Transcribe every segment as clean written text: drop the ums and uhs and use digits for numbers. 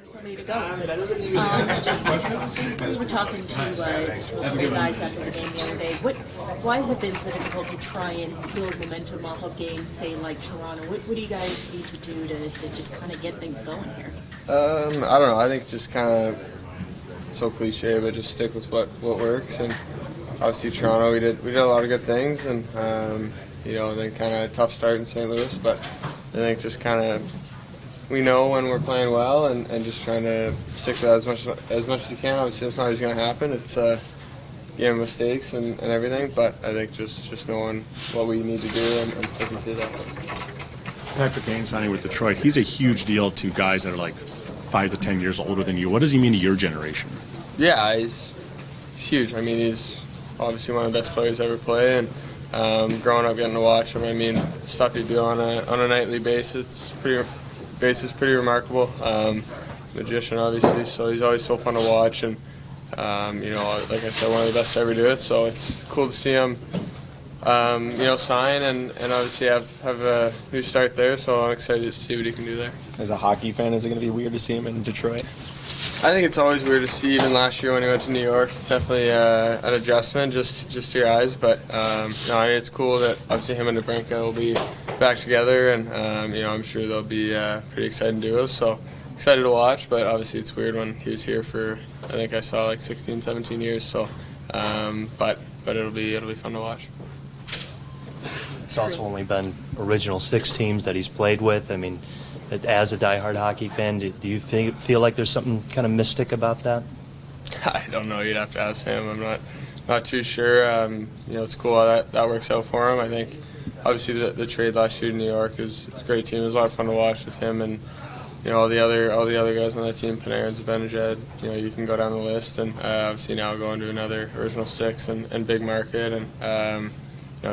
somebody to go. Just we were talking to the guys after the game the other day. Why has it been so difficult to try and build momentum off of games, say like Toronto? What do you guys need to do to just kind of get things going here? I don't know. I think just kind of so cliche, but just stick with what works. And obviously Toronto, we did a lot of good things, and and then kind of a tough start in St. Louis. But I think just kind of we know when we're playing well, and just trying to stick to that as much as you can. Obviously, that's not always going to happen. It's mistakes and everything. But I think just knowing what we need to do and sticking to that. Patrick Kane signing with Detroit, he's a huge deal to guys that are like 5 to 10 years older than you. What does he mean to your generation? Yeah, he's huge. I mean, he's obviously one of the best players ever play, and growing up getting to watch him, I mean, stuff he do on a nightly basis, it's pretty remarkable. Magician, obviously, so he's always so fun to watch, and like I said, one of the best to ever do it. So it's cool to see him, sign and obviously have a new start there. So I'm excited to see what he can do there. As a hockey fan, is it going to be weird to see him in Detroit? I think it's always weird to see. Even last year when he went to New York, it's definitely an adjustment just to your eyes. But I mean, it's cool that obviously him and DeBrincat will be back together, and I'm sure they'll be pretty exciting duos. So excited to watch. But obviously it's weird when he was here for, I think I saw like 16, 17 years. So, but it'll be fun to watch. It's also only been original 6 teams that he's played with. I mean, as a diehard hockey fan, do you feel like there's something kind of mystic about that? I don't know. You'd have to ask him. I'm not too sure. It's cool how that works out for him. I think obviously the trade last year to New York is a great team. It was a lot of fun to watch with him and all the other guys on that team, Panarin, Zibanejad. You can go down the list, and obviously now going to another original 6 and big market, and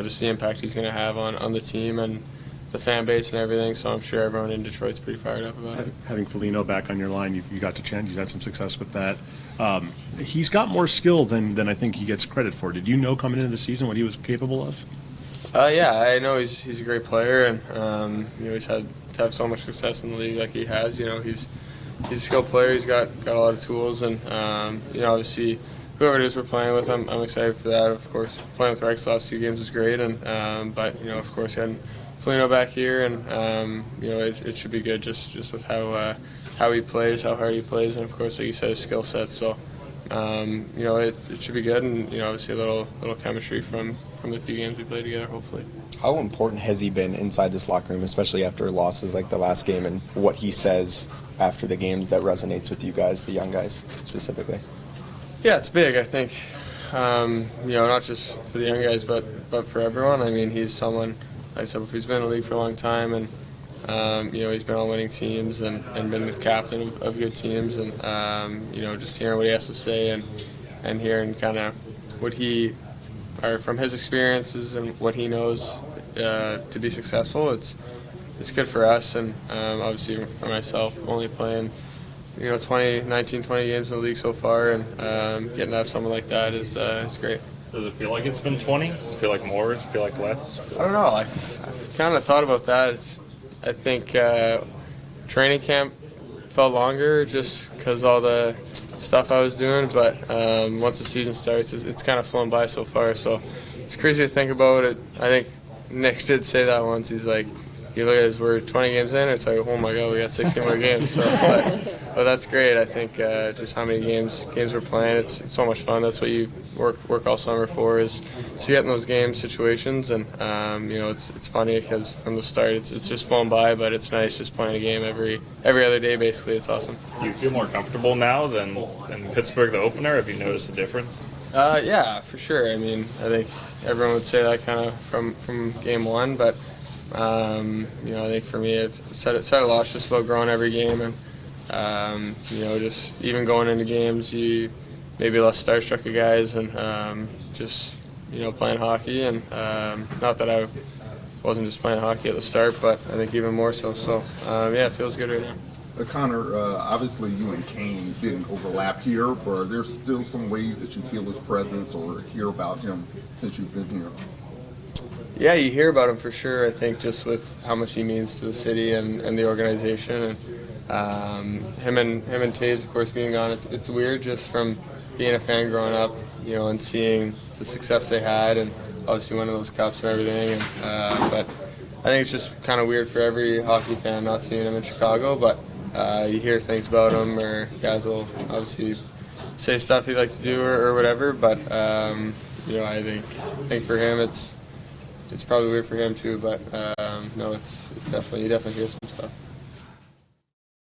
just the impact he's going to have on the team and the fan base and everything. So I'm sure everyone in Detroit's pretty fired up about it. Having Foligno back on your line, you got to change. You had some success with that. He's got more skill than I think he gets credit for. Did you know coming into the season what he was capable of? Yeah, I know he's a great player, and he's had to have so much success in the league like he has. He's a skilled player. He's got a lot of tools, and obviously whoever it is we're playing with, I'm excited for that. Of course, playing with Rex the last few games was great, and but of course getting Foligno back here, and it should be good just with how he plays, how hard he plays, and of course, like you said, his skill set. So it should be good, and obviously a little chemistry from the few games we played together, hopefully. How important has he been inside this locker room, especially after losses like the last game, and what he says after the games that resonates with you guys, the young guys specifically? Yeah, it's big. I think not just for the young guys, but for everyone. I mean, he's someone, like I said, he's been in the league for a long time, and he's been on winning teams and been the captain of good teams, and just hearing what he has to say and hearing kind of from his experiences and what he knows to be successful. It's good for us, and obviously for myself, only playing 20 games in the league so far, and getting to have someone like that is great. Does it feel like it's been 20? Does it feel like more? Does it feel like less? I don't know. I've kind of thought about that. I think training camp felt longer just because all the stuff I was doing, but once the season starts, it's kind of flown by so far. So it's crazy to think about it. I think Nick did say that once. He's like, you look at us, we're 20 games in, it's like, oh my God, we got 16 more games. So, but that's great. I think just how many games we're playing, it's so much fun. That's what you work all summer for, is to get in those game situations. And it's funny because from the start, it's just flown by, but it's nice just playing a game every other day. Basically, it's awesome. Do you feel more comfortable now than in Pittsburgh, the opener? Have you noticed a difference? Yeah, for sure. I mean, I think everyone would say that kind of from game one, but I think for me, I've said it a lot. It's just about growing every game, and just even going into games, you maybe less starstruck of guys, and just playing hockey, and not that I wasn't just playing hockey at the start, but I think even more so. So it feels good right now. Connor, obviously you and Kane didn't overlap here, but are there still some ways that you feel his presence or hear about him since you've been here? Yeah, you hear about him for sure. I think just with how much he means to the city and the organization, Him and Taves, of course, being gone, it's weird just from being a fan growing up, and seeing the success they had, and obviously winning those cups and everything. But I think it's just kind of weird for every hockey fan not seeing him in Chicago. But you hear things about him, or guys will obviously say stuff he'd like to do or whatever. But I think for him, it's probably weird for him too. But no, it's definitely, you definitely hear some stuff.